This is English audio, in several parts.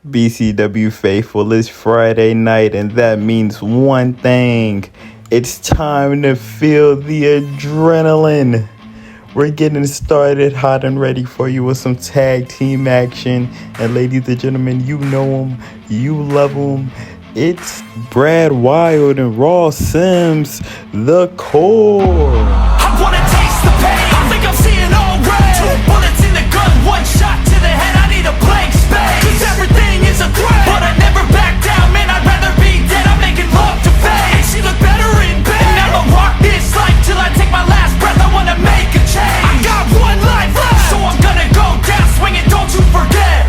BCW faithful, it's Friday night, and that means one thing. It's time to feel the adrenaline. We're getting started hot and ready for you with some tag team action. And ladies and gentlemen, you know them, you love them. It's Brad Wild and Ross Sims, the core. I wanna taste the pain. I think I'm seeing all red. 2 bullets in the gun, 1 shot to the head. I need a blank space. 'Cause everything is a threat, but I never back down. Man, I'd rather be dead. I'm making love to fate. And she look better in bed. And I'ma rock this life till I take my last breath. I wanna make a change. I got 1 life left, so I'm gonna go down swinging. Don't you forget.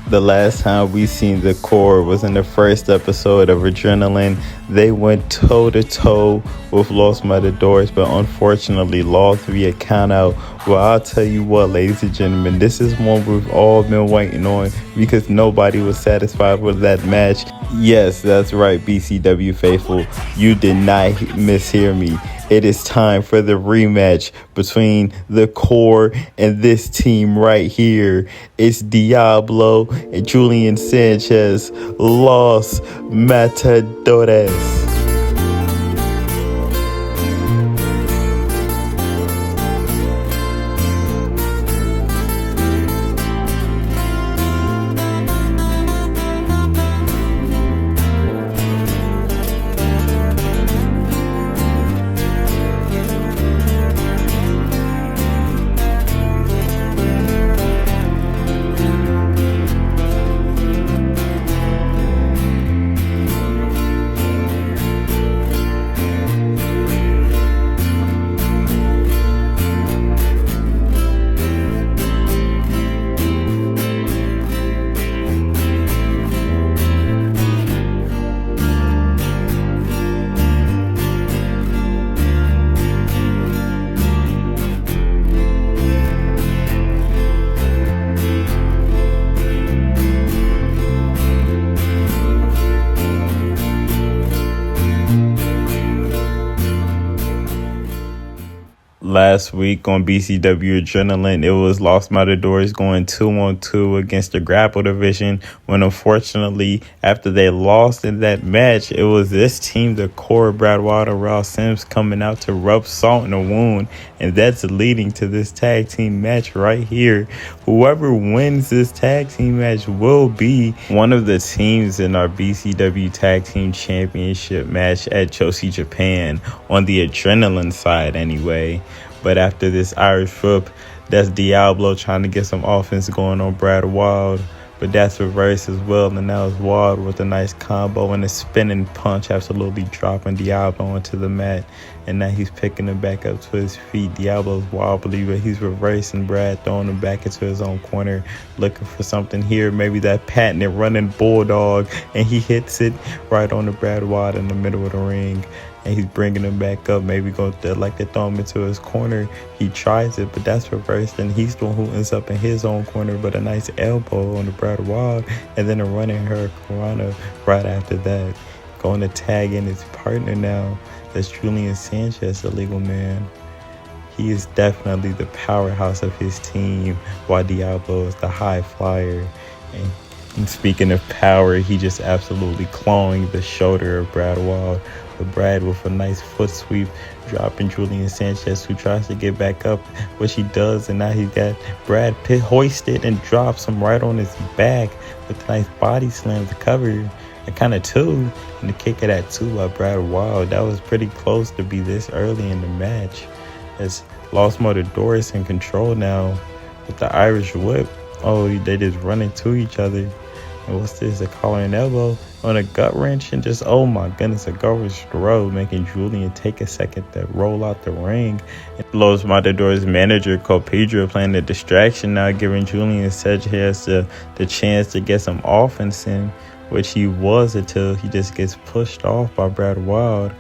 The last time we seen the core was in the first episode of Adrenaline. They went toe to toe with Los Matadores, but unfortunately lost via count out. Well, I'll tell you what, ladies and gentlemen, this is one we've all been waiting on because nobody was satisfied with that match. Yes, that's right, BCW faithful. You did not mishear me. It is time for the rematch between the core and this team right here. It's Diablo and Julian Sanchez, Los Matadores. Last week on BCW Adrenaline, it was Los Matadores going 2-on-2 against the Grapple Division, when unfortunately, after they lost in that match, it was this team, the core, Brad Wild and Ross Sims, coming out to rub salt in the wound, and that's leading to this tag team match right here. Whoever wins this tag team match will be one of the teams in our BCW Tag Team Championship match at Joshi Japan, on the Adrenaline side anyway. But after this Irish whip, that's Diablo trying to get some offense going on Brad Wild. But that's reversed as well, and now it's Wild with a nice combo and a spinning punch, absolutely dropping Diablo onto the mat. And now he's picking him back up to his feet. Diablo's wobbly, but he's reversing Brad, throwing him back into his own corner, looking for something here, maybe that patented running bulldog, and he hits it right on the Brad Wild in the middle of the ring. And he's bringing him back up, maybe going to like to throw him into his corner. He tries it, but that's reversed, and he's the one who ends up in his own corner, but a nice elbow on the Brad Wild, and then a running hurricanrana right after that. Going to tag in his partner now. That's Julian Sanchez, the legal man. He is definitely the powerhouse of his team, while Diablo is the high flyer. And speaking of power, he just absolutely clawing the shoulder of Brad Wild. But Brad with a nice foot sweep, dropping Julian Sanchez, who tries to get back up, which he does, and now he's got Brad hoisted and drops him right on his back with a nice body slam to cover a kind of 2, and the kick of that 2 by Brad Wild. That was pretty close to be this early in the match. As Los Matadores in control now with the Irish whip. Oh, they just running to each other. And what's this? A collar and elbow on a gut wrench, and just, oh my goodness, a garbage throw, making Julian take a second to roll out the ring. And Los Matadores manager Copedro playing the distraction now, giving Julian Sanchez the chance to get some offense in, which he was until he just gets pushed off by Brad Wild.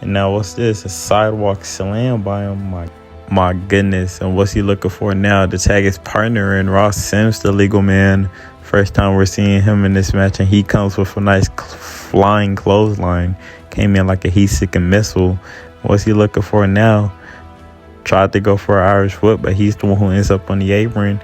And now what's this? A sidewalk slam by him. My goodness. And what's he looking for now? To tag his partner in, Ross Sims, the legal man. First time we're seeing him in this match, and he comes with a nice flying clothesline. Came in like a heat-seeking missile. What's he looking for now? Tried to go for an Irish whip, but he's the one who ends up on the apron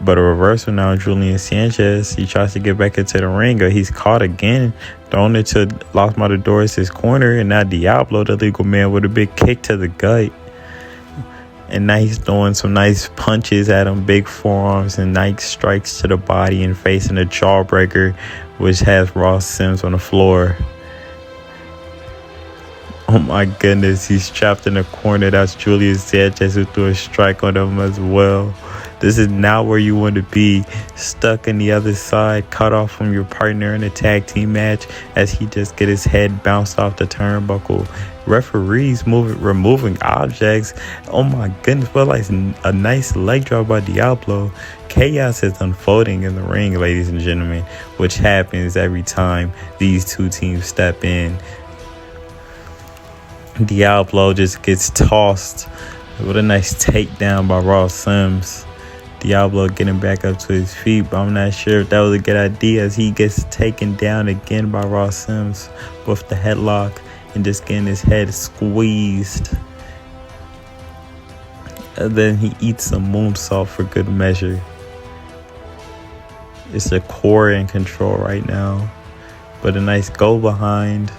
But a reversal now, Julian Sanchez, he tries to get back into the ring, or he's caught again, thrown into Los Matadores' corner, and now Diablo, the legal man, with a big kick to the gut. And now he's throwing some nice punches at him, big forearms and nice strikes to the body, and facing a jawbreaker, which has Ross Sims on the floor. Oh my goodness, he's trapped in the corner. That's Julian Sanchez, who threw a strike on him as well. This is not where you want to be, stuck in the other side, cut off from your partner in a tag team match as he just get his head bounced off the turnbuckle. Referees removing objects. Oh my goodness, what like a nice leg drop by Diablo. Chaos is unfolding in the ring, ladies and gentlemen, which happens every time these two teams step in. Diablo just gets tossed with a nice takedown by Ross Sims. Diablo getting back up to his feet, but I'm not sure if that was a good idea as he gets taken down again by Ross Sims with the headlock and just getting his head squeezed. And then he eats a moonsault for good measure. It's a core in control right now, but a nice go behind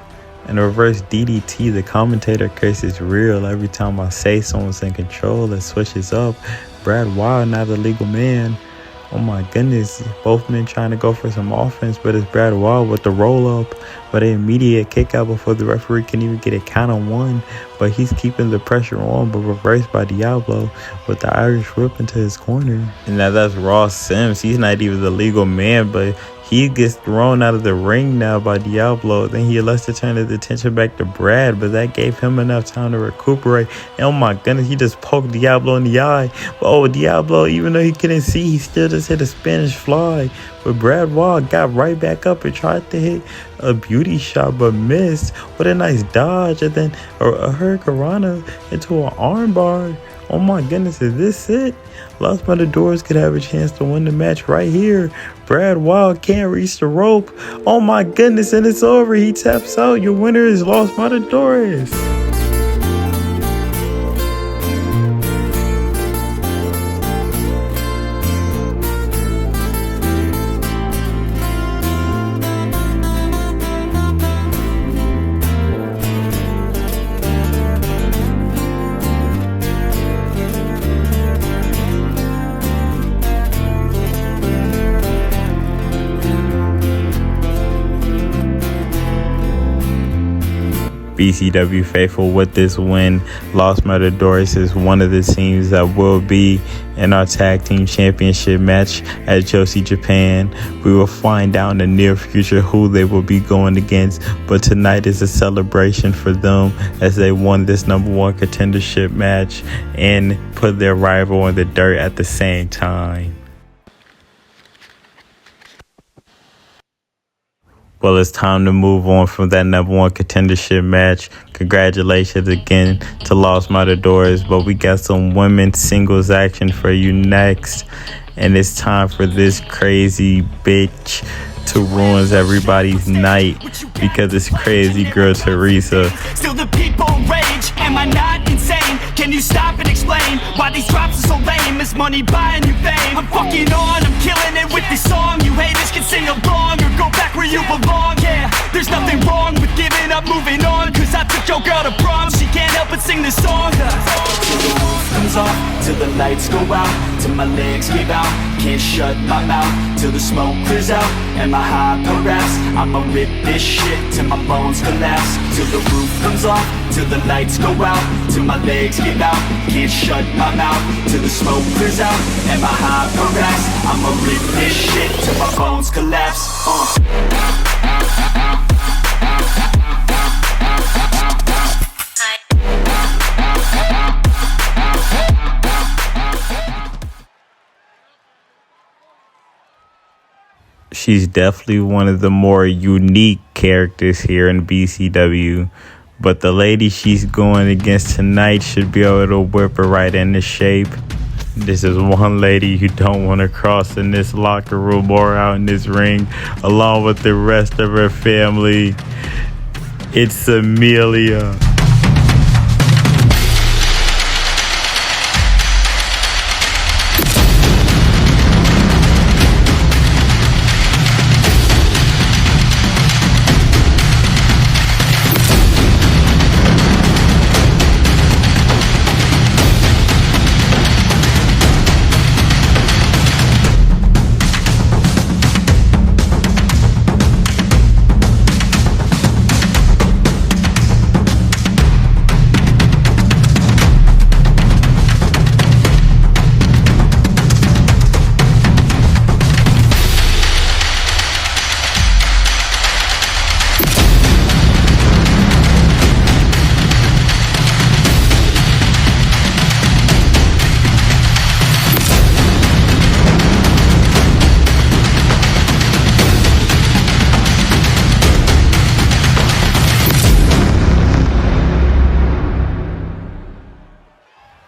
and a reverse DDT. The commentator curse is real. Every time I say someone's in control, it switches up. Brad Wild, now the legal man. Oh my goodness, both men trying to go for some offense, but it's Brad Wild with the roll up, but an immediate kick out before the referee can even get a count on one. But he's keeping the pressure on, but reversed by Diablo with the Irish whip into his corner. And now that's Ross Sims. He's not even the legal man, but he gets thrown out of the ring now by Diablo. Then he elects to turn his attention back to Brad, but that gave him enough time to recuperate. And oh my goodness, he just poked Diablo in the eye. But oh, Diablo, even though he couldn't see, he still just hit a Spanish fly. But Brad Wild got right back up and tried to hit a beauty shot, but missed with a nice dodge. And then a hurricanrana into an armbar. Oh my goodness, is this it? Los Matadores could have a chance to win the match right here. Brad Wild can't reach the rope. Oh my goodness, and it's over. He taps out. Your winner is Los Matadores. BCW faithful, with this win, Los Matadores is one of the teams that will be in our tag team championship match at Joshi Japan. We will find out in the near future who they will be going against, but tonight is a celebration for them as they won this #1 contendership match and put their rival in the dirt at the same time. Well, it's time to move on from that #1 contendership match. Congratulations again to Los Matadores, but we got some women's singles action for you next. And it's time for this crazy bitch to ruin everybody's night because it's crazy girl Teresa. Still the people rage, am I not insane? Can you stop and explain why these drops are so lame? Is money buying you fame? I'm fucking on, I'm killing it with this song. You haters can sing along or go back where you belong. Yeah, there's nothing wrong with giving up, moving on, cause I took your girl to prom. She can't help but sing this song. Till the roof comes off, till the lights go out, till my legs give out, can't shut my mouth, till the smoke clears out, and my hyper raps. I'ma rip this shit till my bones collapse. Till the roof comes off, till the lights go out, till my legs give out, can't shut my mouth, till the smoke clears out, and my hyper raps. I'ma rip this shit till my bones collapse. She's definitely one of the more unique characters here in BCW. But the lady she's going against tonight should be able to whip her right into shape. This is one lady you don't want to cross in this locker room or out in this ring, along with the rest of her family. It's Amelia.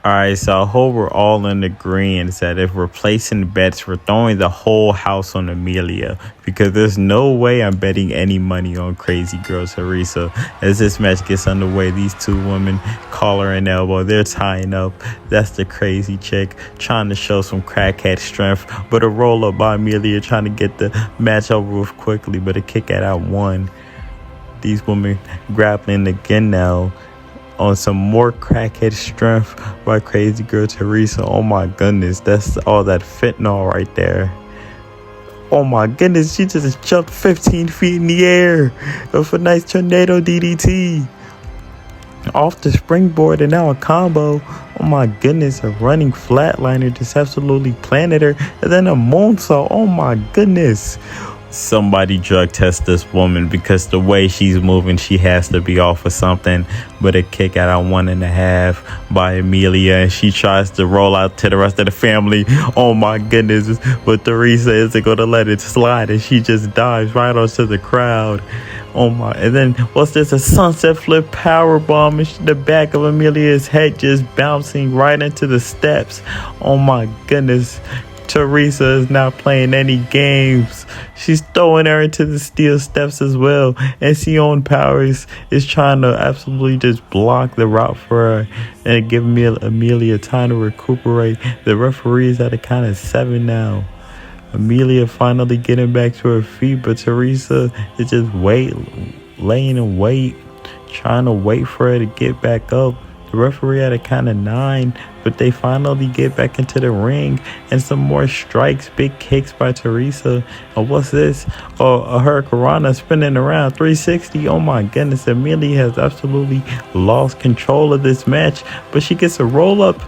Alright, so I hope we're all in agreement that if we're placing bets, we're throwing the whole house on Amelia. Because there's no way I'm betting any money on Crazy Girl Teresa. As this match gets underway, these two women, collar and elbow, they're tying up. That's the crazy chick trying to show some crackhead strength. But a roll up by Amelia trying to get the match over with quickly. But a kick out one. These women grappling again now. On some more crackhead strength by Crazy Girl Teresa. Oh my goodness, that's all that fentanyl right there. Oh my goodness, she just jumped 15 feet in the air with a nice tornado DDT. Off the springboard and now a combo. Oh my goodness, a running flatliner just absolutely planted her. And then a moonsault. Oh my goodness. Somebody drug test this woman because the way she's moving, she has to be off of something. But a kick out on 1.5 by Amelia, and she tries to roll out to the rest of the family. Oh my goodness, but Teresa isn't going to let it slide, and she just dives right onto the crowd. Oh my, and then what's this? A sunset flip power bomb, and the back of Amelia's head just bouncing right into the steps. Oh my goodness. Teresa is not playing any games. She's throwing her into the steel steps as well. And Sion Powers is trying to absolutely just block the route for her and give Amelia time to recuperate. The referee is at a count of 7 now. Amelia finally getting back to her feet, but Teresa is just laying in wait, trying to wait for her to get back up. The referee at a count of 9, but they finally get back into the ring, and some more strikes, big kicks by Teresa. And what's this? Oh, a hurricanrana spinning around 360. Oh my goodness, Amelia has absolutely lost control of this match, but she gets a roll up.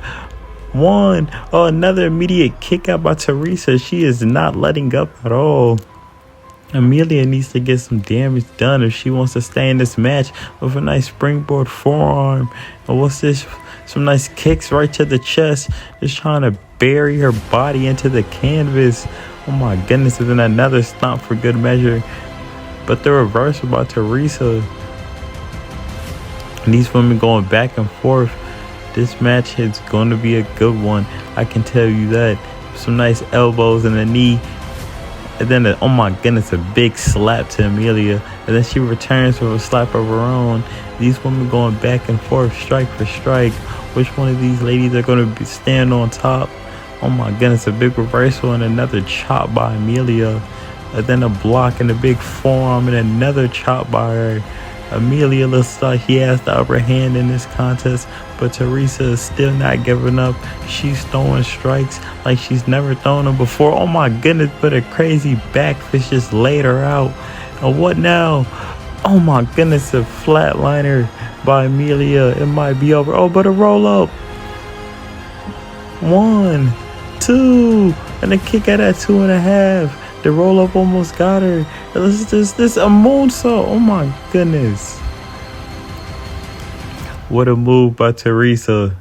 One. Oh, another immediate kick out by Teresa. She is not letting up at all. Amelia needs to get some damage done if she wants to stay in this match with a nice springboard forearm. And what's this? Some nice kicks right to the chest. Just trying to bury her body into the canvas. Oh my goodness. And then another stomp for good measure. But the reversal by Teresa. And these women going back and forth. This match is going to be a good one. I can tell you that. Some nice elbows and a knee. And then, oh my goodness, a big slap to Amelia. And then she returns with a slap of her own. These women going back and forth, strike for strike. Which one of these ladies are going to stand on top? Oh my goodness, a big reversal and another chop by Amelia. And then a block and a big forearm and another chop by her. Amelia looks like she has the upper hand in this contest, but Teresa is still not giving up. She's throwing strikes like she's never thrown them before. Oh my goodness, but a crazy backfish just laid her out. And what now? Oh my goodness, a flatliner by Amelia. It might be over. Oh, but a roll up. 1, 2, and a kick out at 2.5. The roll up almost got her. This a moonsault. Oh my goodness. What a move by Teresa.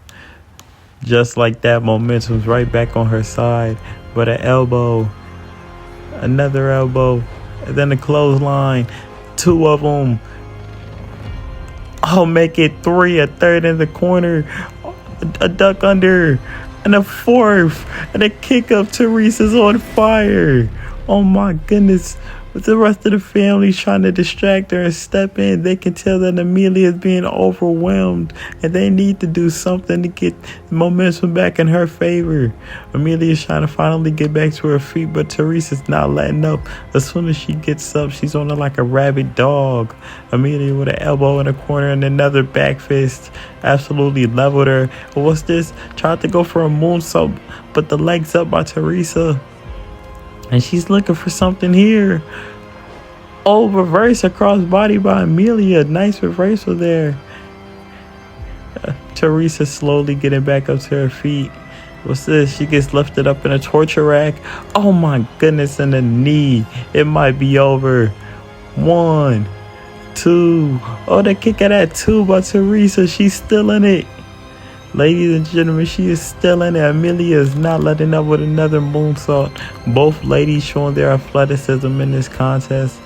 Just like that, momentum's right back on her side. But an elbow. Another elbow. And then a clothesline. 2 of them. I'll make it 3. A third in the corner. A duck under. And a 4th. And a kick up. Teresa's on fire. Oh my goodness. With the rest of the family trying to distract her and step in, they can tell that Amelia is being overwhelmed and they need to do something to get momentum back in her favor. Amelia is trying to finally get back to her feet, but Teresa's not letting up. As soon as she gets up, she's on her like a rabid dog. Amelia with an elbow in the corner and another back fist absolutely leveled her. But what's this? Tried to go for a moonsault, but the leg's up by Teresa. And she's looking for something here. Oh, reverse across body by Amelia. Nice reversal there. Teresa slowly getting back up to her feet. What's this? She gets lifted up in a torture rack. Oh my goodness, and a knee. It might be over. 1, 2. Oh, the kick at that 2 by Teresa. She's still in it. Ladies and gentlemen, she is still in it. Amelia is not letting up with another moonsault. Both ladies showing their athleticism in this contest.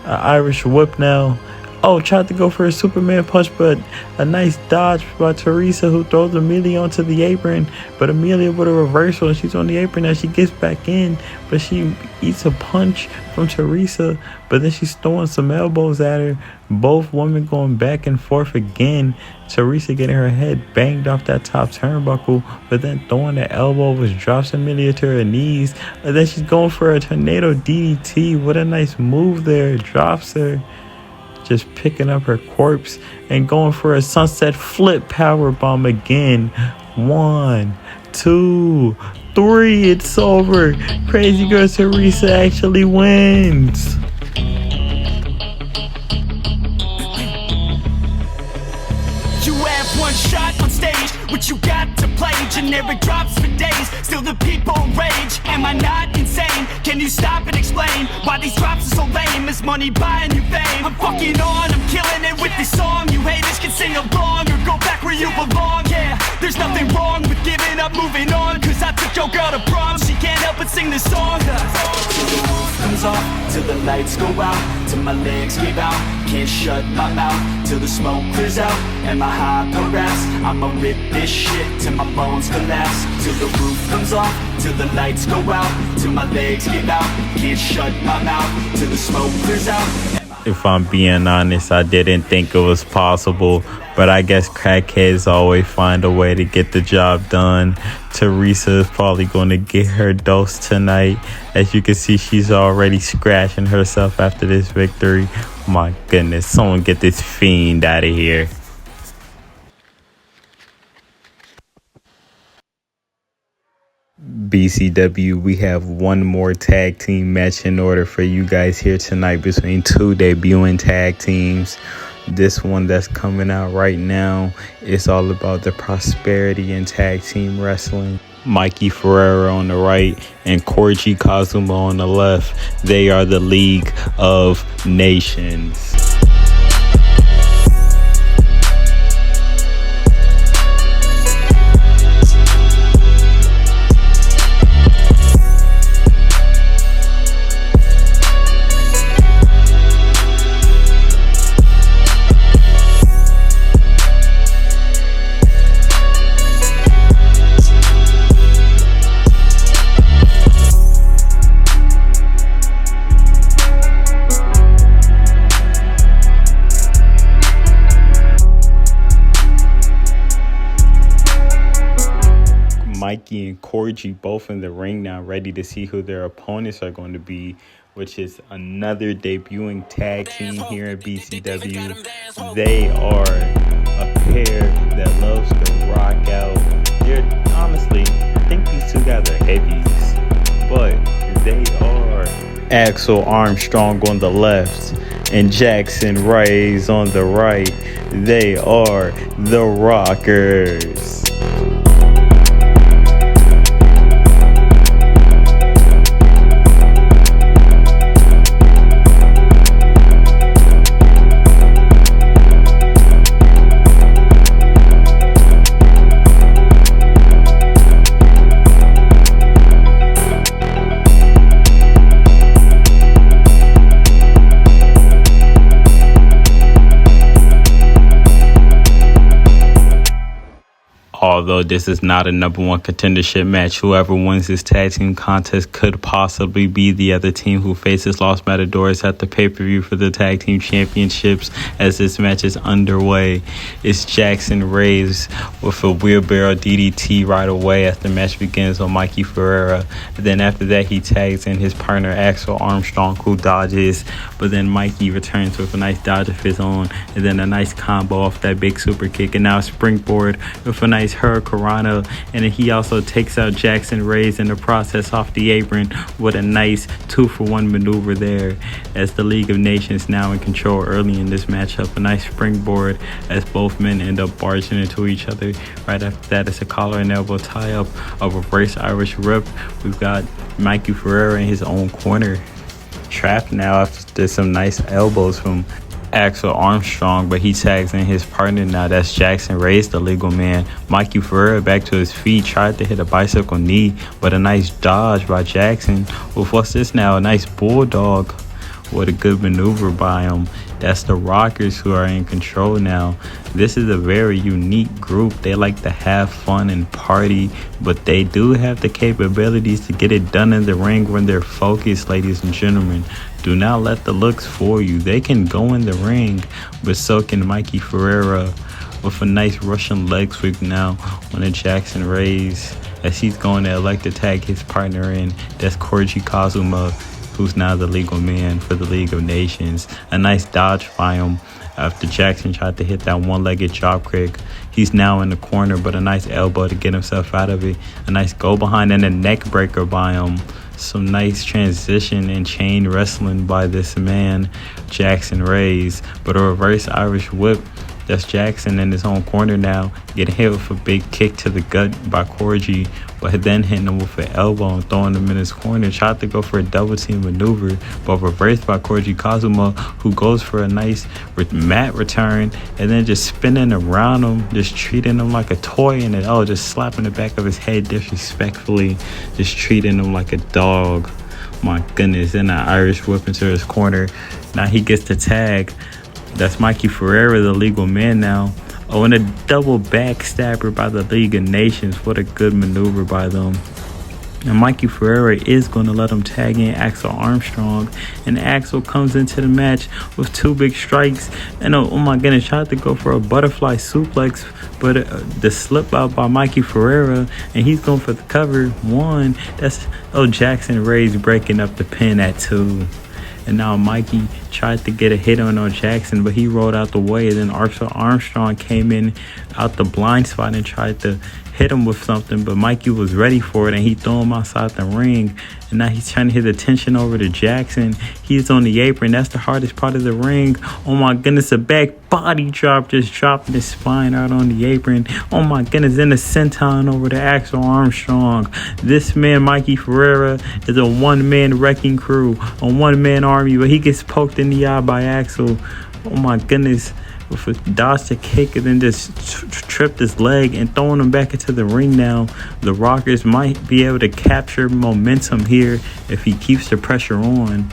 Irish whip now. Oh, tried to go for a Superman punch, but a nice dodge by Teresa, who throws Amelia onto the apron. But Amelia with a reversal, and she's on the apron now. She gets back in, but she eats a punch from Teresa. But then she's throwing some elbows at her. Both women going back and forth again. Teresa getting her head banged off that top turnbuckle, but then throwing the elbow, which drops Amelia to her knees. And then she's going for a tornado DDT. What a nice move there. Drops her. Just picking up her corpse and going for a sunset flip power bomb again. 1, 2, 3. It's over. Crazy Girl Teresa actually wins. You have one shot on stage, what you got to play? Generic drops for days, still the people rage. Am I not insane? Can you stop and explain why these drops are so lame? Is money buying you fame? I'm fucking on, I'm killing it with this song. You haters can sing along or go back where you belong. Yeah, there's nothing wrong with giving up, moving on. Cause I took your girl to prom, she can't help but sing this song. Till the roof comes off, till the lights go out, till my legs give out, can't shut my mouth, till the smoke clears out, and my high harass. I'ma rip this shit till my bones collapse. Till the roof comes off, till the lights go out, till my legs give out, can't shut my mouth, till the smoke clears out. If I'm being honest, I didn't think it was possible, but I guess crackheads always find a way to get the job done. Teresa is probably going to get her dose tonight. As you can see, she's already scratching herself after this victory. My goodness, someone get this fiend out of here. BCW, we have one more tag team match in order for you guys here tonight between two debuting tag teams. This one that's coming out right now is all about the prosperity in tag team wrestling. Mikey Ferrera on the right and Koji Kazuma on the left. They are the League of Nations. Mikey and Corgi both in the ring now, ready to see who their opponents are going to be, which is another debuting tag team here at BCW. They are a pair that loves to rock out. They're honestly, I think these two guys are heavies, but they are Axel Armstrong on the left and Jackson Reyes on the right. They are the Rockers. Although this is not a number one contendership match, whoever wins this tag team contest could possibly be the other team who faces Los Matadores at the pay-per-view for the tag team championships as this match is underway. It's Jackson Reyes with a wheelbarrow DDT right away as the match begins on Mikey Ferrera. And then after that, he tags in his partner Axel Armstrong, who dodges, but then Mikey returns with a nice dodge of his own, and then a nice combo off that big super kick, and now a springboard with a nice Hurricanrana, and then he also takes out Jackson Reyes in the process off the apron with a nice 2-for-1 maneuver there, as the League of Nations now in control early in this matchup. A nice springboard as both men end up barging into each other. Right after that, it's a collar and elbow tie up, a reverse Irish whip. We've got Mikey Ferrera in his own corner, trapped now after some nice elbows from Axel Armstrong, but he tags in his partner now. That's Jackson Reyes, the legal man. Mikey Ferrera back to his feet, tried to hit a bicycle knee, but a nice dodge by Jackson. With what's this now? A nice bulldog What a good maneuver by him. That's the Rockers who are in control now. This is a very unique group. They like to have fun and party, but they do have the capabilities to get it done in the ring when they're focused, ladies and gentlemen. Do not let the looks fool you. They can go in the ring, but so can Mikey Ferreira with a nice Russian leg sweep now on a Jackson Rays as he's going to elect to tag his partner in. That's Koji Kazuma, who's now the legal man for the League of Nations. A nice dodge by him after Jackson tried to hit that one-legged drop kick. He's now in the corner, but a nice elbow to get himself out of it. A nice go behind and a neck breaker by him. Some nice transition and chain wrestling by this man, Jackson Rays. But a reverse Irish whip. That's Jackson in his own corner now, getting hit with a big kick to the gut by Koji, but then hitting him with an elbow and throwing him in his corner. Tried to go for a double team maneuver, but reversed by Koji Kazuma, who goes for a nice mat return and then just spinning around him, just treating him like a toy, and then just slapping the back of his head disrespectfully, just treating him like a dog. My goodness, and an Irish whip into his corner. Now he gets the tag. That's Mikey Ferreira, the legal man now. Oh, and a double backstabber by the League of Nations. What a good maneuver by them. And Mikey Ferreira is going to let him tag in Axel Armstrong. And Axel comes into the match with two big strikes. And oh my goodness, tried to go for a butterfly suplex, but the slip out by Mikey Ferreira. And he's going for the cover. One. That's Jackson Rays breaking up the pin at 2. And now Mikey tried to get a hit on Jackson, but he rolled out the way. And then Axel Armstrong came in out the blind spot and tried to hit him with something, but Mikey was ready for it and he threw him outside the ring. And now he's trying to hit the tension over to Jackson. He's on the apron. That's the hardest part of the ring. Oh my goodness, a back body drop, just dropping his spine out on the apron. Oh my goodness, then a senton over to Axel Armstrong. This man, Mikey Ferreira, is a one-man wrecking crew, a one-man army, but he gets poked in the eye by Axel. Oh my goodness. With a dodge to kick and then just tripped his leg and throwing him back into the ring now. The Rockers might be able to capture momentum here if he keeps the pressure on.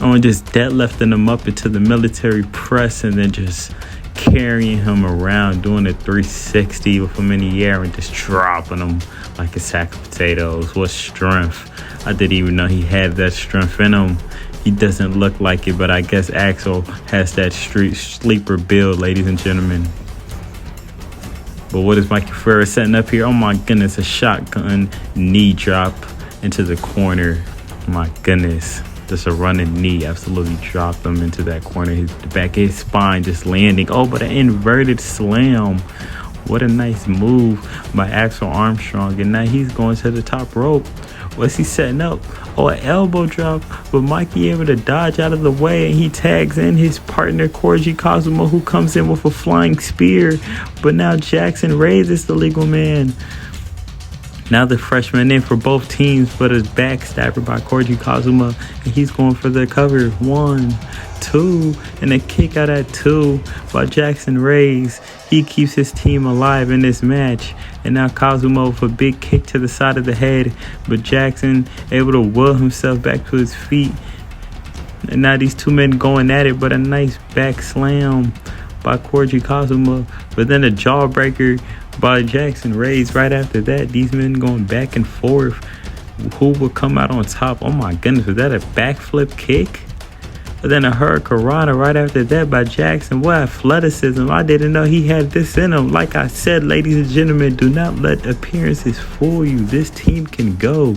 And just deadlifting him up into the military press and then just carrying him around, doing a 360 with him in the air and just dropping him like a sack of potatoes. What strength. I didn't even know he had that strength in him. He doesn't look like it, but I guess Axel has that street sleeper build, ladies and gentlemen. But what is Mikey Ferreira setting up here? Oh my goodness, a shotgun knee drop into the corner. My goodness, just a running knee absolutely dropped him into that corner. The back of his spine just landing. Oh, but an inverted slam. What a nice move by Axel Armstrong. And now he's going to the top rope. What's he setting up? Oh, an elbow drop, but Mikey able to dodge out of the way, and he tags in his partner Koji Kazuma, who comes in with a flying spear. But now Jackson Rays is the legal man. Now the freshman in for both teams, but a backstabber by Koji Kazuma, and he's going for the cover. 1, 2, and a kick out at 2 by Jackson Rays. He keeps his team alive in this match. And now Kazuma with a big kick to the side of the head, but Jackson able to will himself back to his feet. And now these two men going at it, but a nice back slam by Koji Kazuma, but then a jawbreaker by Jackson Rays right after that. These men going back and forth. Who will come out on top? Oh my goodness, was that a backflip kick? But then a hurricanrana right after that by Jackson. What athleticism. I didn't know he had this in him. Like I said, ladies and gentlemen, do not let appearances fool you. This team can go.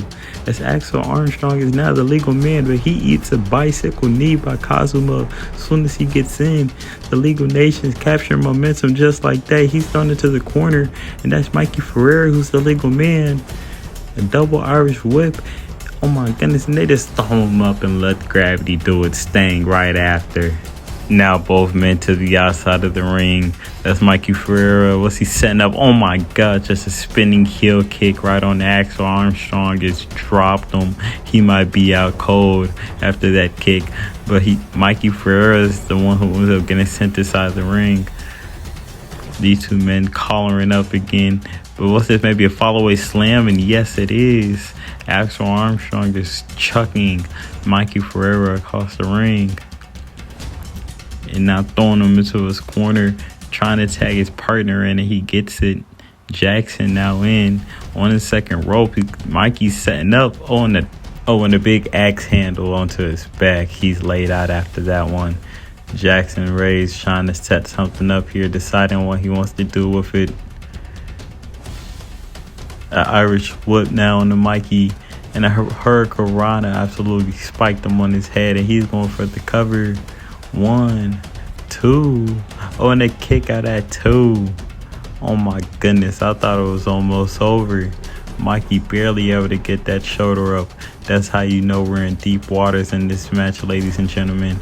As Axel Armstrong is now the legal man, but he eats a bicycle knee by Kazuma as soon as he gets in. The Legal Nations capture momentum just like that. He's thrown into the corner, and that's Mikey Ferreira, who's the legal man. A double Irish whip. Oh my goodness, and they just throw him up and let gravity do its thing right after. Now both men to the outside of the ring. That's Mikey Ferreira. What's he setting up? Oh my god, just a spinning heel kick right on Axel Armstrong. Just dropped him. He might be out cold after that kick. But Mikey Ferreira is the one who ends up getting sent inside the ring. These two men collaring up again. But what's this? Maybe a follow-away slam? And yes, it is. Axel Armstrong is chucking Mikey Ferrera across the ring. And now throwing him into his corner, trying to tag his partner in, and he gets it. Jackson now in on the second rope. Mikey's setting up and a big axe handle onto his back. He's laid out after that one. Jackson Ray's trying to set something up here, deciding what he wants to do with it. An Irish whip now on the Mikey, and a Hurricane Rana absolutely spiked him on his head, and he's going for the cover. 1, 2. And a kick out at 2. Oh my goodness, I thought it was almost over. Mikey barely able to get that shoulder up. That's how you know we're in deep waters in this match, ladies and gentlemen.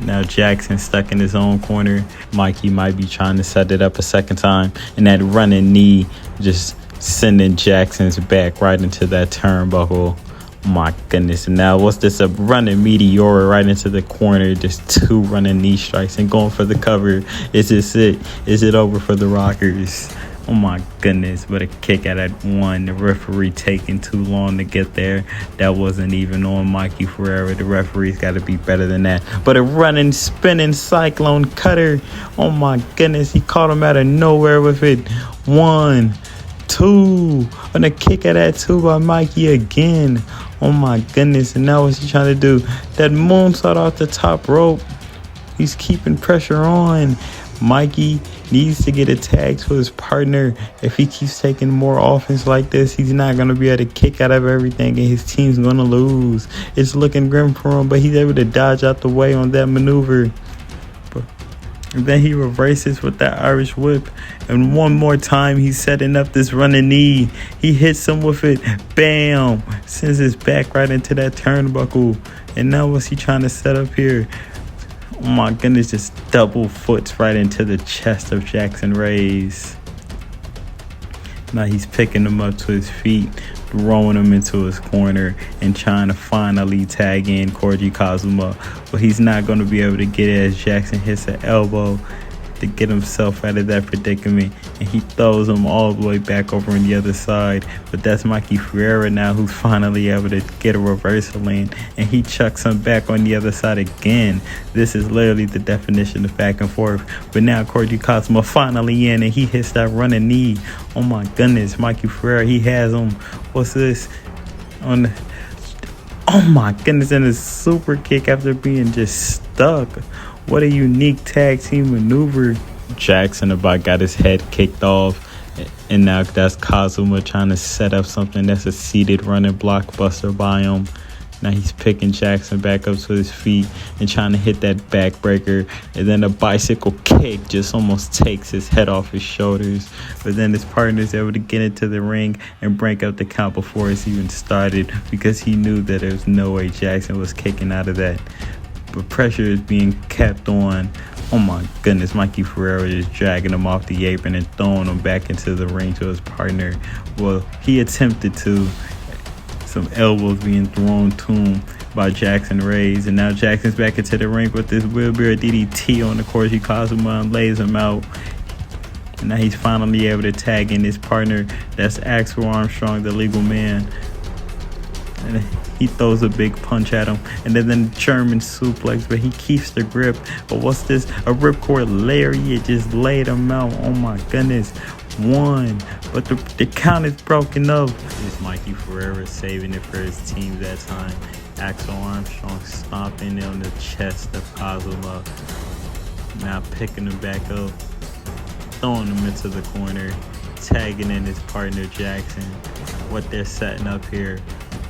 Now Jackson stuck in his own corner. Mikey might be trying to set it up a second time, and that running knee just sending Jackson's back right into that turnbuckle. My goodness. And now what's this? A running meteor right into the corner. Just 2 running knee strikes and going for the cover. Is this it? Is it over for the Rockers? Oh my goodness. But a kick out at 1. The referee taking too long to get there. That wasn't even on Mikey Ferrera. The referee's got to be better than that. But a running, spinning cyclone cutter. Oh my goodness. He caught him out of nowhere with it. 1, 2. And a kick out at 2 by Mikey again. Oh my goodness. And now what's he trying to do? That moonsault off the top rope. He's keeping pressure on. Mikey needs to get a tag to his partner. If he keeps taking more offense like this, he's not going to be able to kick out of everything, and his team's going to lose. It's looking grim for him, but he's able to dodge out the way on that maneuver. And then he reverses with that Irish whip. And one more time, he's setting up this running knee. He hits him with it. Bam! Sends his back right into that turnbuckle. And now what's he trying to set up here? Oh my goodness, just double foots right into the chest of Jackson Ray's. Now he's picking him up to his feet, throwing him into his corner, and trying to finally tag in Koji Kazuma. But he's not going to be able to get it as Jackson hits an elbow to get himself out of that predicament. And he throws him all the way back over on the other side. But that's Mikey Ferrera now, who's finally able to get a reversal in. And he chucks him back on the other side again. This is literally the definition of back and forth. But now Koji Kazuma finally in, and he hits that running knee. Oh my goodness, Mikey Ferrera, he has him. What's this? Oh my goodness, and a super kick after being just stuck. What a unique tag team maneuver. Jackson about got his head kicked off, and now that's Kazuma trying to set up something that's a seated running blockbuster by him. Now he's picking Jackson back up to his feet and trying to hit that backbreaker, and then a bicycle kick just almost takes his head off his shoulders. But then his partner's able to get into the ring and break up the count before it's even started, because he knew that there was no way Jackson was kicking out of that. But pressure is being kept on. Oh my goodness, Mikey Ferrera is dragging him off the apron and throwing him back into the ring to his partner. Well, he attempted to. Some elbows being thrown to him by Jackson Ray's. And now Jackson's back into the ring with this wheelbarrow DDT on the Koji Kazuma and lays him out. And now he's finally able to tag in his partner. That's Axel Armstrong, the legal man. And he throws a big punch at him, and then German suplex, but he keeps the grip. But what's this? A ripcord lariat just laid him out. Oh my goodness. 1, but the count is broken up. It's Mikey Ferrera saving it for his team that time. Axel Armstrong stomping on the chest of Kazuma. Now picking him back up, throwing him into the corner, tagging in his partner Jackson. What they're setting up here,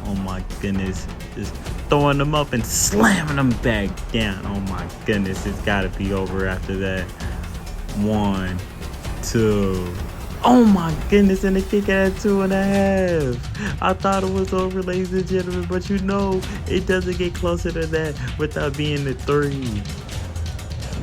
oh my goodness, just throwing them up and slamming them back down. Oh my goodness, it's got to be over after that. 1, 2. Oh my goodness, and they kick at 2.5. I thought it was over, ladies and gentlemen, but you know, it doesn't get closer to that without being the 3.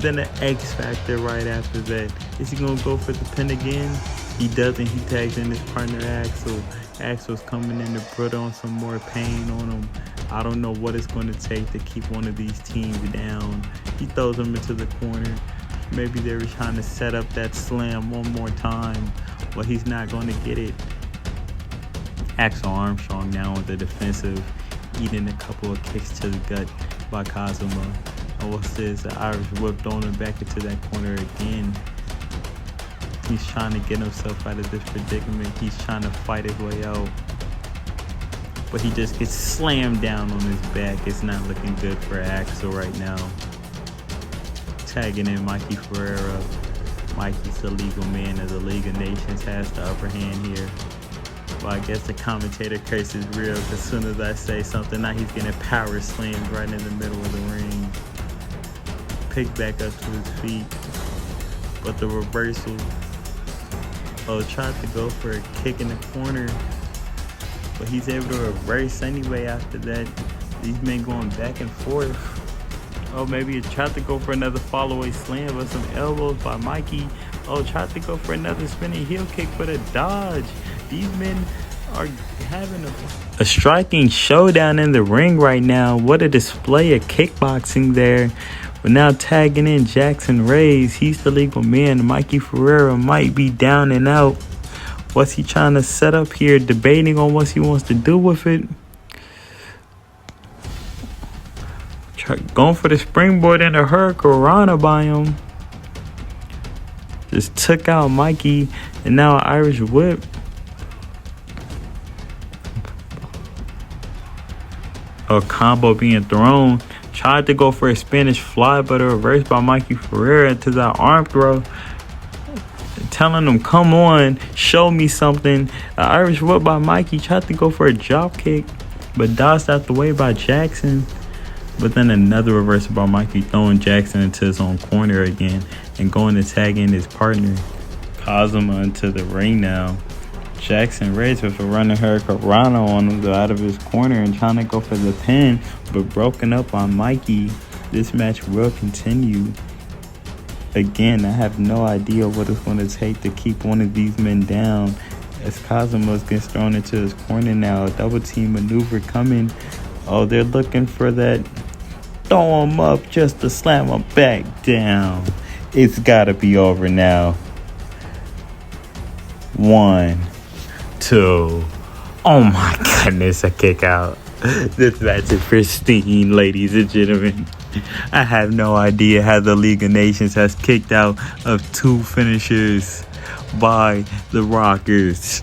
Then the X Factor right after that. Is he going to go for the pin again? He doesn't. He tags in his partner Axel. Axel's coming in to put on some more pain on him. I don't know what it's going to take to keep one of these teams down. He throws him into the corner. Maybe they were trying to set up that slam one more time. Well, he's not going to get it. Axel Armstrong now on the defensive, eating a couple of kicks to the gut by Kazuma. And what's this? The Irish whip throwing him back into that corner again. He's trying to get himself out of this predicament. He's trying to fight his way out. But he just gets slammed down on his back. It's not looking good for Axel right now. Tagging in Mikey Ferreira. Mikey's the legal man of the League of Nations, has the upper hand here. Well, I guess the commentator curse is real, because as soon as I say something, now he's getting power slammed right in the middle of the ring. Picked back up to his feet. But the reversal. Oh, tried to go for a kick in the corner. But he's able to reverse anyway after that. These men going back and forth. Oh, maybe he tried to go for another follow-away slam, but some elbows by Mikey. Oh, tried to go for another spinning heel kick for the dodge. These men are having a striking showdown in the ring right now. What a display of kickboxing there. But now tagging in Jackson Reyes. He's the legal man. Mikey Ferreira might be down and out. What's he trying to set up here? Debating on what he wants to do with it. Going for the springboard and a hurricanrana by him. Just took out Mikey. And now an Irish whip. A combo being thrown. Tried to go for a Spanish fly, but a reverse by Mikey Ferreira into that arm throw. Telling him, come on, show me something. An Irish whip by Mikey. Tried to go for a drop kick, but dodged out the way by Jackson. But then another reversal by Mikey, throwing Jackson into his own corner again and going to tag in his partner. Kazuma into the ring now. Jackson Reyes with a running hurricanrana on him out of his corner and trying to go for the pin, but broken up on Mikey. This match will continue. Again, I have no idea what it's going to take to keep one of these men down as Kazuma gets thrown into his corner now. A double team maneuver coming. Oh, they're looking for that. Throw him up just to slam him back down. It's got to be over now. 1, 2. Oh my goodness, a kick out. This match is pristine, ladies and gentlemen. I have no idea how the League of Nations has kicked out of 2 finishers by the Rockers.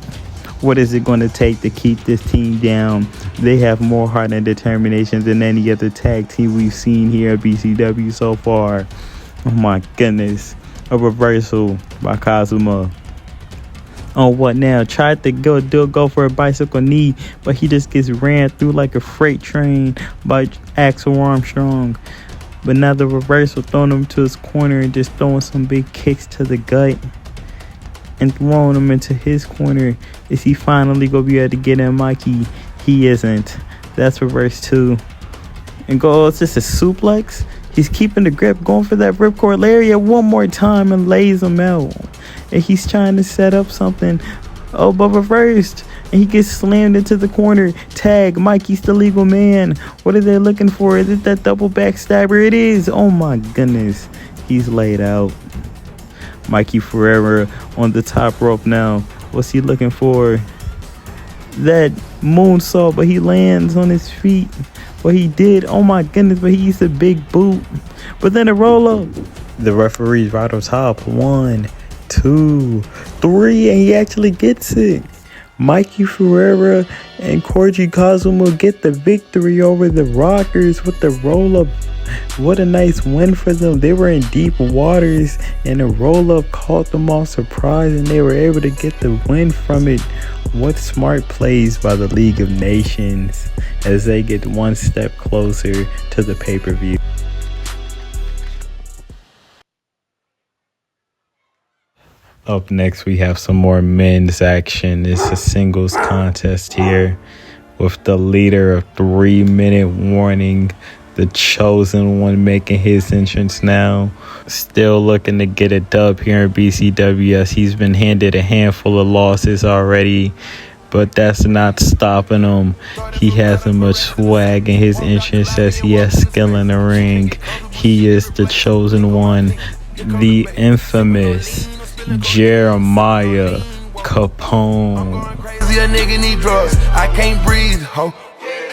What is it going to take to keep this team down? They have more heart and determination than any other tag team we've seen here at BCW so far. Oh my goodness. A reversal by Kazuma. Oh, what now? Tried to go for a bicycle knee, but he just gets ran through like a freight train by Axel Armstrong. But now the reversal, throwing him to his corner and just throwing some big kicks to the gut and throwing him into his corner. Is he finally going to be able to get in Mikey? He isn't. That's reverse 2. And it's just a suplex. He's keeping the grip, going for that ripcord lariat one more time and lays him out. And he's trying to set up something. Oh, but reversed. And he gets slammed into the corner. Tag, Mikey's the legal man. What are they looking for? Is it that double backstabber? It is. Oh my goodness. He's laid out. Mikey Ferreira on the top rope now. What's he looking for? That moonsault, but he lands on his feet. Well, he did. Oh my goodness, but he used a big boot. But then a roll up. The referee's right on top. 1, 2, 3, and he actually gets it. Mikey Ferreira and Koji Kazuma get the victory over the Rockers with the roll-up. What a nice win for them. They were in deep waters and the roll-up caught them off surprise and they were able to get the win from it. What smart plays by the League of Nations as they get one step closer to the pay-per-view. Up next, we have some more men's action. It's a singles contest here with the leader of 3-minute warning, the chosen one, making his entrance now. Still looking to get a dub here in BCW as he's been handed a handful of losses already, but that's not stopping him. He has as much swag in his entrance as he has skill in the ring. He is the chosen one, the infamous Jeremiah Capone. Crazy, a nigga need drugs. I can't breathe, ho.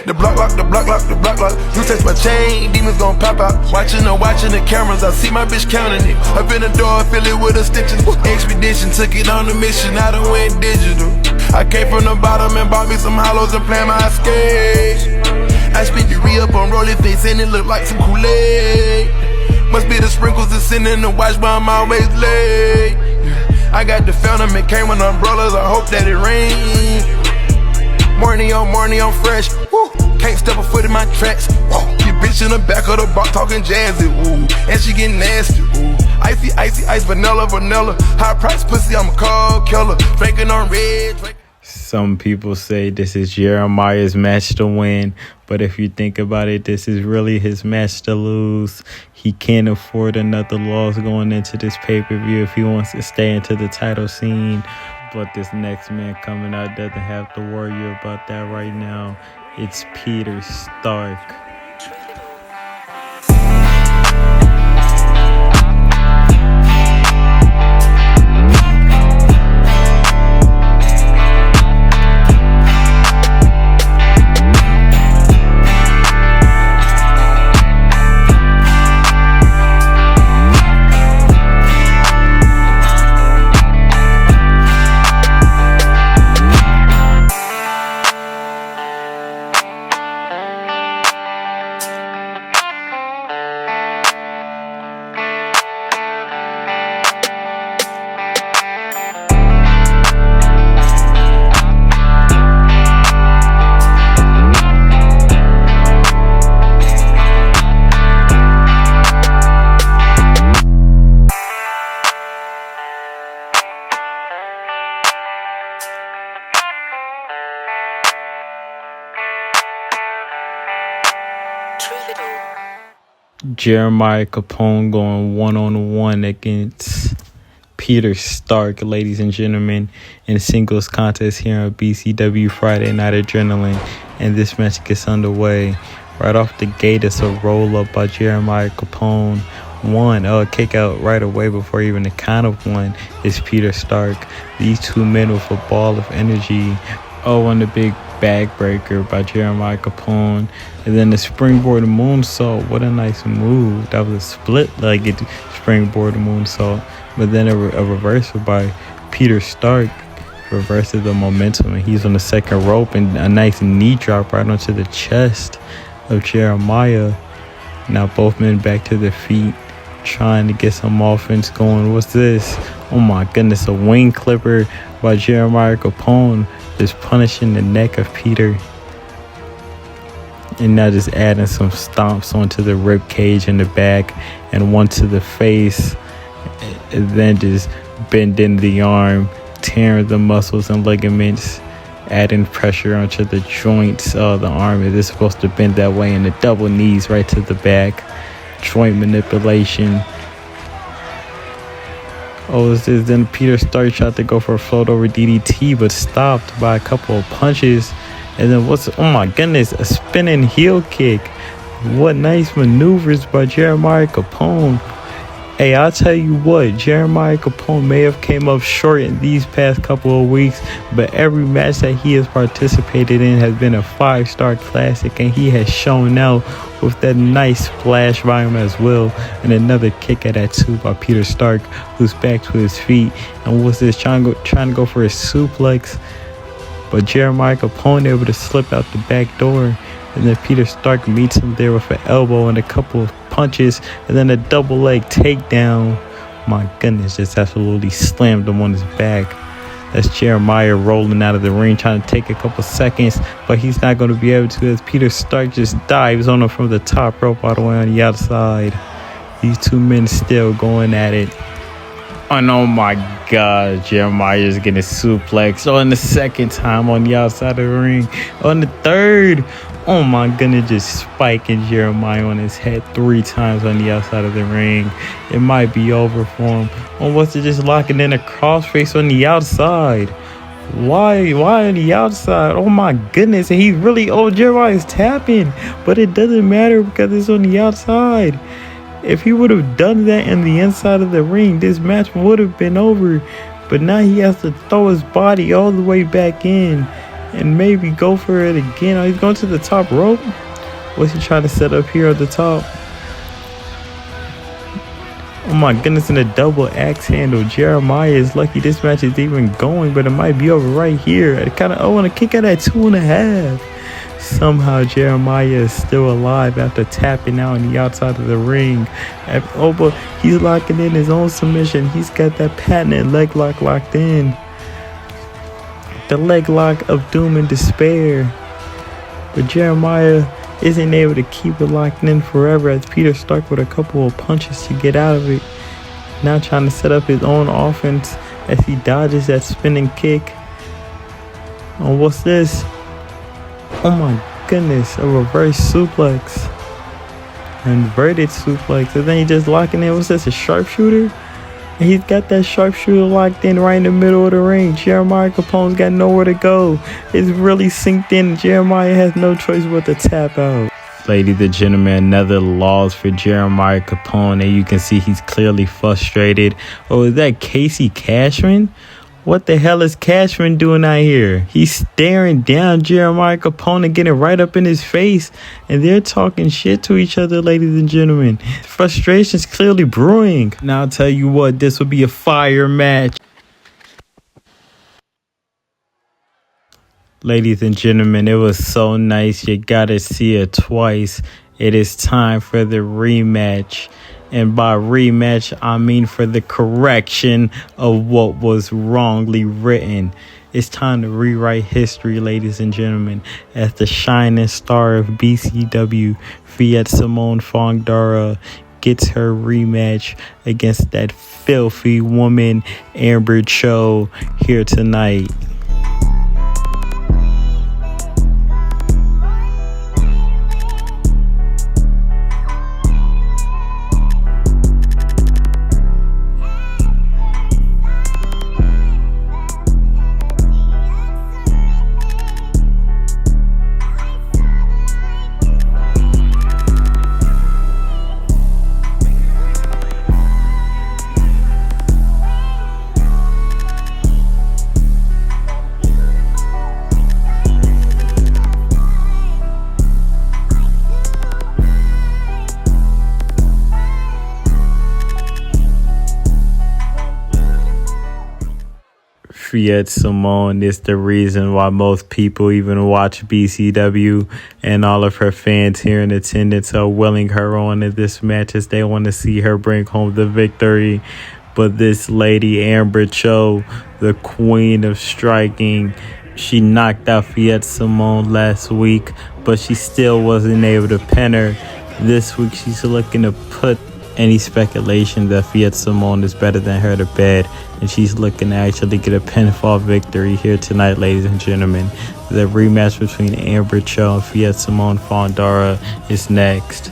The block lock, the block lock, the block lock. You touch my chain, demons gon' pop out. Watching the cameras, I see my bitch counting it. Up in the door, fill it with the stitches. Expedition, took it on a mission, I done went digital. I came from the bottom and bought me some hollows and planned my escape. I spent the re-up on rolling face and it look like some Kool-Aid. Must be the sprinkles that's sitting in the watch, but I'm always late. I got the Phantom, it came with umbrellas, I hope that it rains. Morning on morning, I'm fresh. Woo. Can't step a foot in my tracks. Woo. Your bitch in the back of the box talking jazzy. Ooh. And she getting nasty. Ooh. Icy, icy, ice, vanilla, vanilla. High price pussy, I'm a cold killer. Drinking on red. Some people say this is Jeremiah's match to win, but if you think about it, this is really his match to lose. He can't afford another loss going into this pay-per-view if he wants to stay into the title scene. But this next man coming out doesn't have to worry about that right now. It's Peter Stark. Jeremiah Capone going one-on-one against Peter Stark, ladies and gentlemen, in singles contest here on BCW Friday Night Adrenaline. And this match gets underway. Right off the gate, it's a roll-up by Jeremiah Capone. Kick out right away before even the count of one is Peter Stark. These two men with a ball of energy. And the big bag breaker by Jeremiah Capone. And then the springboard moonsault. What a nice move. That was a split-legged springboard moonsault. But then a reversal by Peter Stark reverses the momentum. And he's on the second rope. And a nice knee drop right onto the chest of Jeremiah. Now both men back to their feet, trying to get some offense going. What's this? Oh my goodness, a wing clipper by Jeremiah Capone, just punishing the neck of Peter. And now just adding some stomps onto the rib cage in the back and one to the face. And then just bending the arm, tearing the muscles and ligaments, adding pressure onto the joints of the arm. It is supposed to bend that way, and the double knees right to the back. Joint manipulation. Then Peter Stark tried to go for a float over DDT, but stopped by a couple of punches. And then oh my goodness, a spinning heel kick. What nice maneuvers by Jeremiah Capone. Hey, I'll tell you what, Jeremiah Capone may have came up short in these past couple of weeks, but every match that he has participated in has been a 5-star classic, and he has shown out with that nice splash volume as well. And another kick at that too by Peter Stark, who's back to his feet. And was this trying to go for a suplex, but Jeremiah Capone able to slip out the back door. And then Peter Stark meets him there with an elbow and a couple of punches, and then a double leg takedown. My goodness, just absolutely slammed him on his back. That's Jeremiah rolling out of the ring, trying to take a couple seconds, but he's not going to be able to, as Peter Stark just dives on him from the top rope all the way on the outside. These two men still going at it. And oh my God, Jeremiah is getting suplexed on the second time on the outside of the ring. On the third, oh my goodness, just spiking Jeremiah on his head 3 times on the outside of the ring. It might be over for him. Or was it just locking in a crossface on the outside? Why on the outside? Oh my goodness, and he's really, Jeremiah is tapping. But it doesn't matter because it's on the outside. If he would have done that in the inside of the ring, this match would have been over. But now he has to throw his body all the way back in and maybe go for it again. Oh, he's going to the top rope. What's he trying to set up here at the top? Oh my goodness, in a double axe handle. Jeremiah is lucky this match is even going, but it might be over right here. I want to kick out at 2.5. Somehow Jeremiah is still alive after tapping out on the outside of the ring. But he's locking in his own submission. He's got that patented leg lock locked in. The leg lock of doom and despair. But Jeremiah isn't able to keep it locked in forever as Peter stuck with a couple of punches to get out of it. Now trying to set up his own offense as he dodges that spinning kick. Oh, what's this? Oh my goodness, a reverse suplex. Inverted suplex. And then he just locking in. What's this, a sharpshooter? And he's got that sharpshooter locked in right in the middle of the ring. Jeremiah Capone's got nowhere to go. It's really synced in. Jeremiah has no choice but to tap out. Ladies and gentlemen, another loss for Jeremiah Capone. And you can see he's clearly frustrated. Oh, is that Casey Cashman? What the hell is Cashman doing out here? He's staring down Jeremiah Capone and getting right up in his face. And they're talking shit to each other, ladies and gentlemen. Frustration's clearly brewing. Now I'll tell you what, this will be a fire match. Ladies and gentlemen, it was so nice. You gotta see it twice. It is time for the rematch. And by rematch, I mean for the correction of what was wrongly written. It's time to rewrite history, ladies and gentlemen, as the shining star of BCW, Fiat Simone Fongdara, gets her rematch against that filthy woman, Amber Cho, here tonight. Fiat Simone is the reason why most people even watch BCW, and all of her fans here in attendance are willing her on in this match as they want to see her bring home the victory. But this lady, Amber Cho, the queen of striking, she knocked out Fiat Simone last week, but she still wasn't able to pin her. This week she's looking to put any speculation that Fiat Simone is better than her to bed, and she's looking to actually get a pinfall victory here tonight, ladies and gentlemen. The rematch between Amber Cho and Fiat Simone Fongdara is next.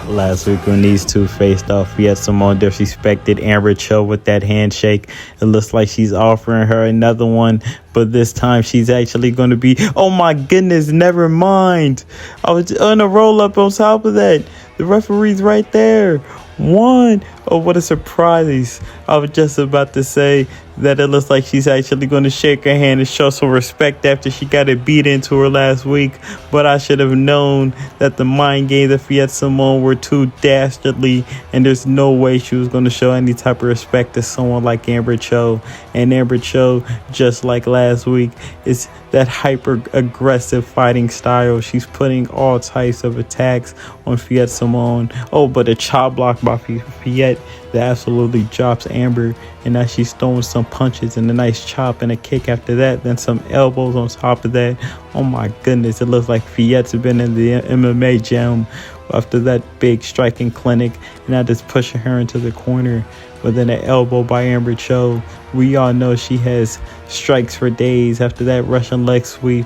Last week when these two faced off, Fiat Simone disrespected Amber Cho with that handshake. It looks like she's offering her another one, but this time she's actually going to be, oh my goodness, never mind. I was on a roll up on top of that. The referee's right there. One. Oh, what a surprise. I was just about to say that it looks like she's actually going to shake her hand and show some respect after she got it beat into her last week. But I should have known that the mind games of Fiat Simone were too dastardly, and there's no way she was going to show any type of respect to someone like Amber Cho. And Amber Cho, just like last week, is that hyper aggressive fighting style. She's putting all types of attacks on Fiat Simone. Oh, but a chop block by Fiat that absolutely drops Amber, and now she's throwing some punches and a nice chop and a kick after that, then some elbows on top of that. Oh my goodness, it looks like Fiat's been in the MMA gym after that big striking clinic, and now just pushing her into the corner. But then an elbow by Amber Cho. We all know she has strikes for days after that Russian leg sweep.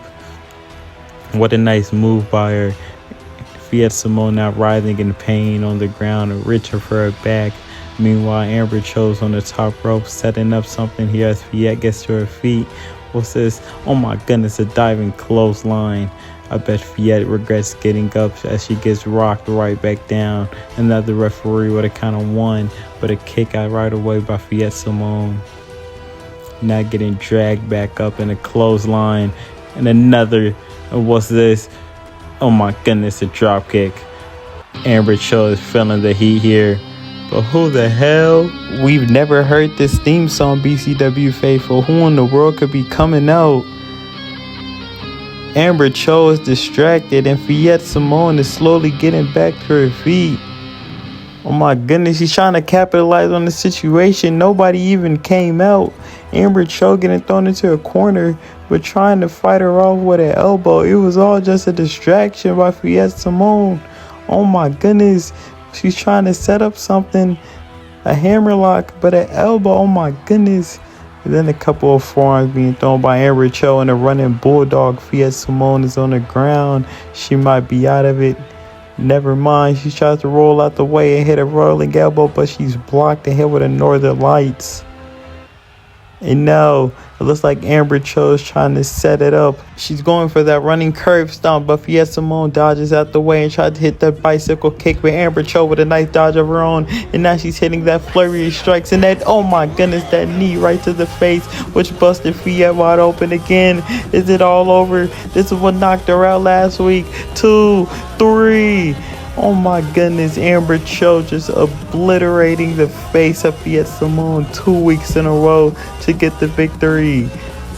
What a nice move by her. Fiat Simone now writhing in pain on the ground and reaching for her back. Meanwhile, Amber Cho's on the top rope, setting up something here as Fiat gets to her feet. What's this? Oh my goodness, a diving clothesline. I bet Fiat regrets getting up as she gets rocked right back down. Another referee would have kind of won, but a kick out right away by Fiat Simone. Now getting dragged back up in a clothesline. And another, what's this? Oh my goodness, a drop kick. Amber Cho is feeling the heat here. But who the hell? We've never heard this theme song, BCW faithful. Who in the world could be coming out? Amber Cho is distracted and Fiat Simone is slowly getting back to her feet. Oh my goodness, she's trying to capitalize on the situation. Nobody even came out. Amber Cho getting thrown into a corner, but trying to fight her off with an elbow. It was all just a distraction by Fiat Simone. Oh my goodness. She's trying to set up something, a hammerlock, but an elbow. Oh my goodness. And then a couple of forearms being thrown by Amber Cho and a running bulldog. Fiat Simone is on the ground. She might be out of it. Never mind. She tries to roll out the way and hit a rolling elbow, but she's blocked and hit with a Northern Lights. And now it looks like Amber Cho is trying to set it up. She's going for that running curve stomp, but Fiat Simone dodges out the way and tried to hit that bicycle kick with Amber Cho with a nice dodge of her own. And now she's hitting that flurry of strikes and that, oh my goodness, that knee right to the face, which busted Fiat wide open again. Is it all over? This is what knocked her out last week. 2, 3. Oh my goodness, Amber Cho just obliterating the face of Fiat Simone 2 weeks in a row to get the victory.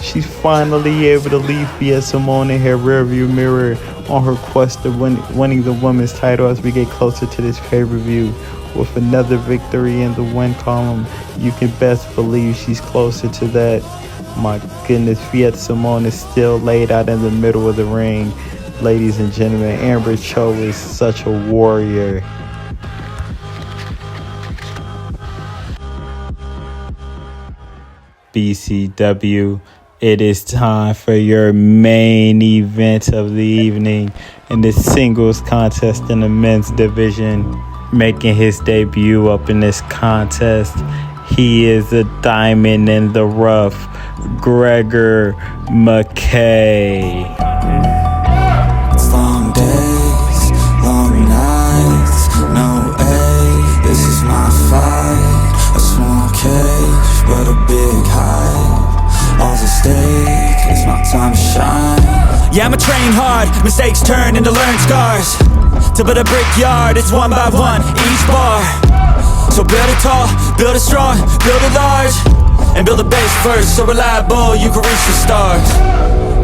She's finally able to leave Fiat Simone in her rearview mirror on her quest of winning the women's title as we get closer to this pay-per-view. With another victory in the win column, you can best believe she's closer to that. My goodness, Fiat Simone is still laid out in the middle of the ring. Ladies and gentlemen, Amber Cho is such a warrior. BCW, it is time for your main event of the evening in the singles contest in the men's division. Making his debut up in this contest, he is a diamond in the rough, Gregor McKay. Long days, long nights, no A, this is my fight. A small cage, but a big hype. All's at stake, it's my time to shine. Yeah, I'ma train hard, mistakes turn into learned scars. To build a brickyard, it's one by one, each bar. So build it tall, build it strong, build it large. And build a base first, so reliable you can reach the stars.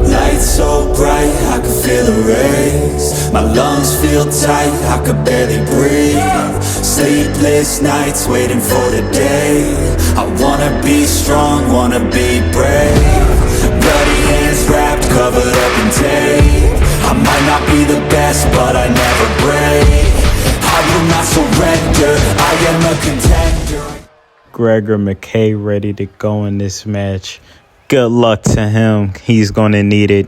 Lights so bright, I can feel the rays. My lungs feel tight, I could barely breathe. Sleepless nights, waiting for the day. I wanna be strong, wanna be brave. Bloody hands wrapped, covered up in tape. I might not be the best, but I never break. I will not surrender, I am a contender. Gregor McKay ready to go in this match. Good luck to him. He's going to need it.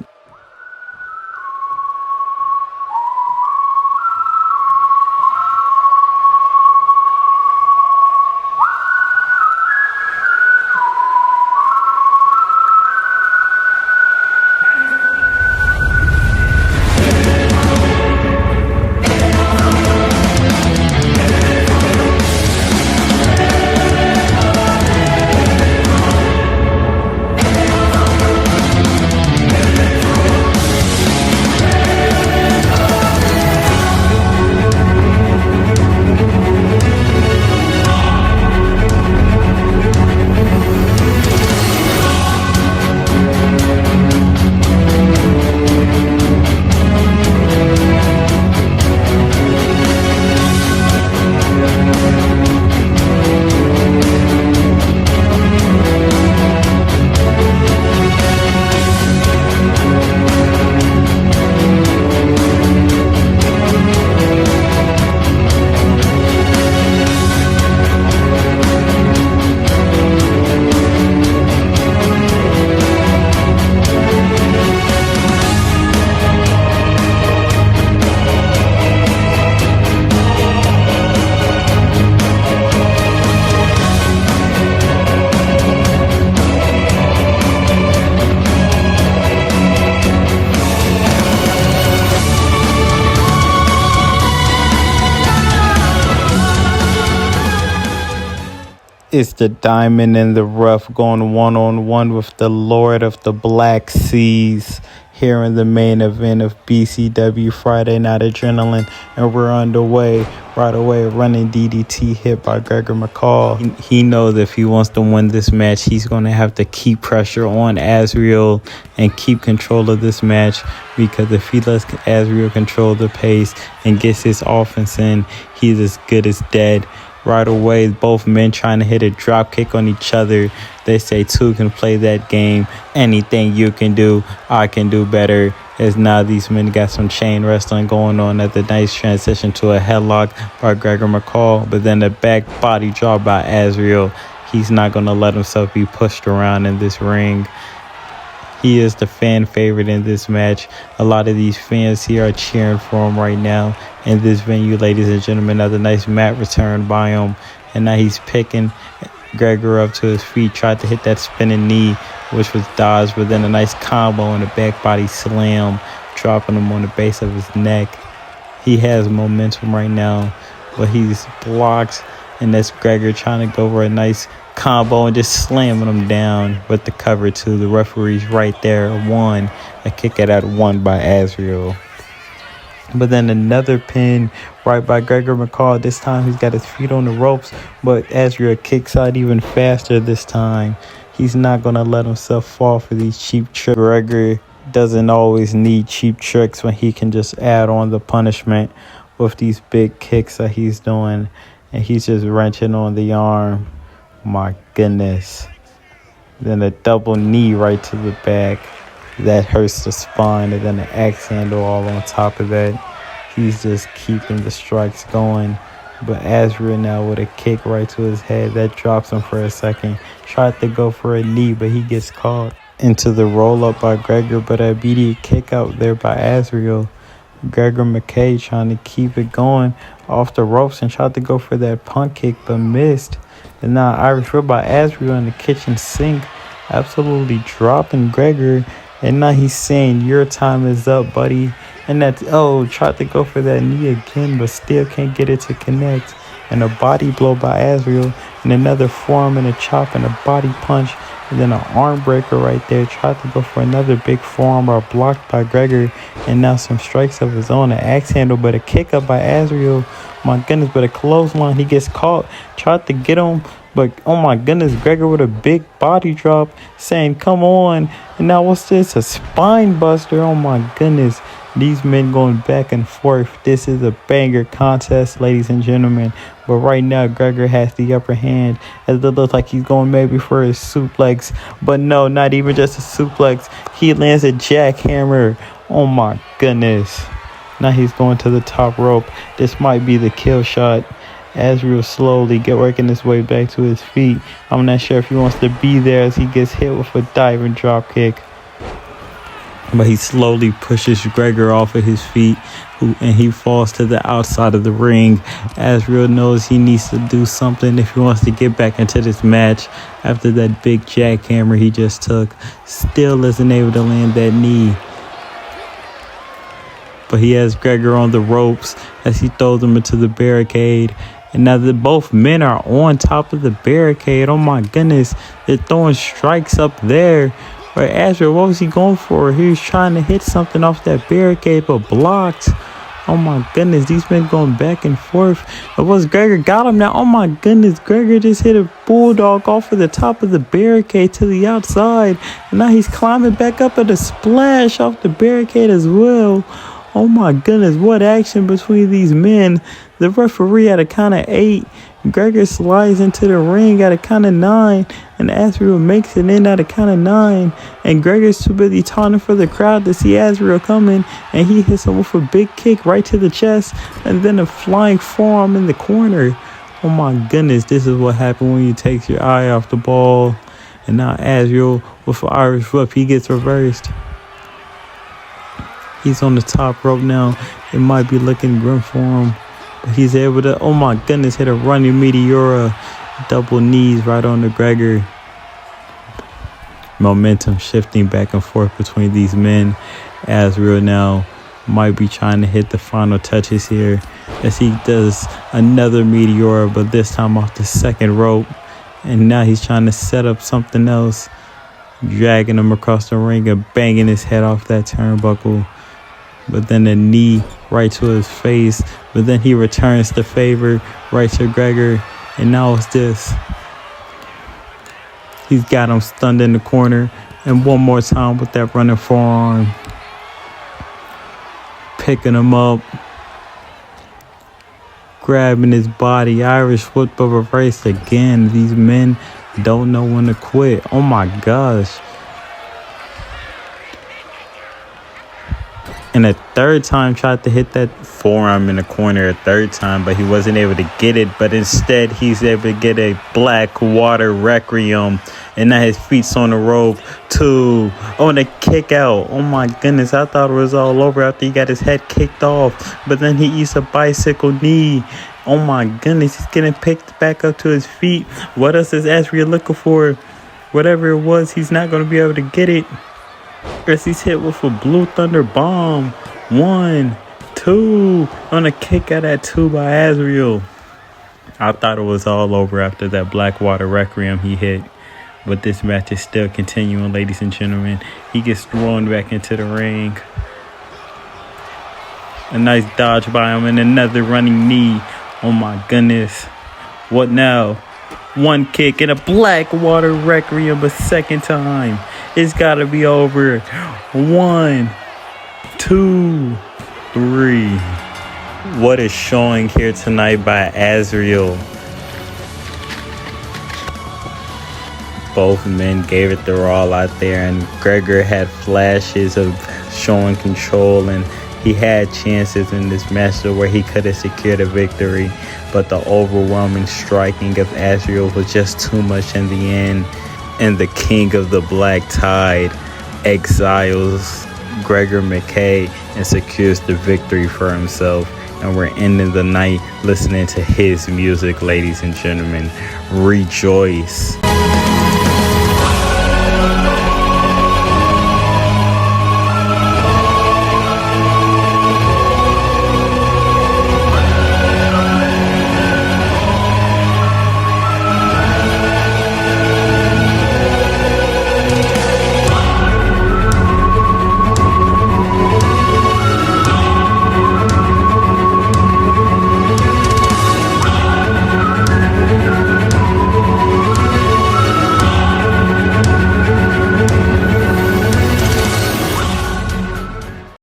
It's the diamond in the rough going one-on-one with the Lord of the Black Seas here in the main event of BCW Friday Night Adrenaline. And we're underway right away. Running DDT hit by Gregor McCall. He knows if he wants to win this match, he's going to have to keep pressure on Azriel and keep control of this match, because if he lets Azriel control the pace and gets his offense in, he's as good as dead. Right away, both men trying to hit a drop kick on each other. They say two can play that game. Anything you can do, I can do better. As now these men got some chain wrestling going on at the nice transition to a headlock by Gregor McCall, but then a back body drop by Azriel. He's not going to let himself be pushed around in this ring. He is the fan favorite in this match. A lot of these fans here are cheering for him right now in this venue, ladies and gentlemen. Another nice mat return by him. And now he's picking Gregor up to his feet. Tried to hit that spinning knee, which was dodged, but then a nice combo and a back body slam, dropping him on the base of his neck. He has momentum right now, but he's blocked. And that's Gregor trying to go for a nice combo and just slamming him down with the cover too. The referee's right there. A kick out at 1 by Azriel. But then another pin right by Gregor McCall. This time he's got his feet on the ropes, but Azriel kicks out even faster this time. He's not going to let himself fall for these cheap tricks. Gregor doesn't always need cheap tricks when he can just add on the punishment with these big kicks that he's doing. And he's just wrenching on the arm. My goodness. Then a double knee right to the back. That hurts the spine. And then an axe handle all on top of that. He's just keeping the strikes going. But Azriel now with a kick right to his head. That drops him for a second. Tried to go for a knee, but he gets caught into the roll-up by Gregor. But a immediate kick out there by Azriel. Gregor McKay trying to keep it going off the ropes and tried to go for that punt kick, but missed. And now Irish whip by Azriel in the kitchen sink, absolutely dropping Gregor. And now he's saying, your time is up, buddy. And that's, tried to go for that knee again, but still can't get it to connect. And a body blow by Azriel, and another forearm and a chop and a body punch. And then an arm breaker right there. Tried to go for another big forearm, bar blocked by Gregor. And now some strikes of his own. An axe handle, but a kick up by Azriel. My goodness, but a clothesline. He gets caught. Tried to get him. But, oh my goodness, Gregor with a big body drop. Saying, come on. And now what's this? A spine buster. Oh my goodness. These men going back and forth. This is a banger contest, ladies and gentlemen. But right now, Gregor has the upper hand, as it looks like he's going maybe for a suplex. But no, not even just a suplex. He lands a jackhammer. Oh my goodness. Now he's going to the top rope. This might be the kill shot. Azriel slowly working his way back to his feet. I'm not sure if he wants to be there as he gets hit with a diving drop kick. But he slowly pushes Gregor off of his feet, and he falls to the outside of the ring. Azriel knows he needs to do something if he wants to get back into this match after that big jackhammer he just took. Still isn't able to land that knee. But he has Gregor on the ropes as he throws him into the barricade. And now that both men are on top of the barricade, oh my goodness, they're throwing strikes up there. But Azriel, what was he going for? He was trying to hit something off that barricade, but blocked. Oh my goodness, these men going back and forth. But was Gregor got him now? Oh my goodness, Gregor just hit a bulldog off of the top of the barricade to the outside. And now he's climbing back up at a splash off the barricade as well. Oh my goodness, what action between these men. The referee at a count of 8. Gregor slides into the ring at a count of 9. And Azriel makes it in at a count of 9. And Gregor's too busy taunting for the crowd to see Azriel coming. And he hits him with a big kick right to the chest. And then a flying forearm in the corner. Oh my goodness, this is what happened when you take your eye off the ball. And now Azriel with an Irish whip, he gets reversed. He's on the top rope now. It might be looking grim for him. But he's able to, oh my goodness, hit a running Meteora. Double knees right on the Gregor. Momentum shifting back and forth between these men. Azriel now might be trying to hit the final touches here as he does another Meteora, but this time off the second rope. And now he's trying to set up something else, dragging him across the ring and banging his head off that turnbuckle. But then a knee right to his face. But then he returns the favor right to Gregor. And now it's this. He's got him stunned in the corner. And one more time with that running forearm. Picking him up. Grabbing his body. Irish whip of a race again. These men don't know when to quit. Oh my gosh. And a third time tried to hit that forearm in the corner a third time, but he wasn't able to get it. But instead, he's able to get a Blackwater Requiem. And now his feet's on the rope. 2. Oh, and a kick out. Oh my goodness, I thought it was all over after he got his head kicked off. But then he eats a bicycle knee. Oh my goodness, he's getting picked back up to his feet. What else is Azriel looking for? Whatever it was, he's not going to be able to get it. As he's hit with a Blue Thunder Bomb. 1, 2. On a kick out at 2 by Azriel. I thought it was all over after that Blackwater Requiem he hit. But this match is still continuing, ladies and gentlemen. He gets thrown back into the ring. A nice dodge by him and another running knee. Oh my goodness. What now? One kick and a Blackwater Requiem a second time. It's got to be over. 1, 2, 3. What is showing here tonight by Azriel? Both men gave it their all out there, and Gregor had flashes of showing control, and he had chances in this match where he could have secured a victory, but the overwhelming striking of Azriel was just too much in the end, and the king of the Black Tide exiles Gregor McKay and secures the victory for himself. And we're ending the night listening to his music, ladies and gentlemen. Rejoice.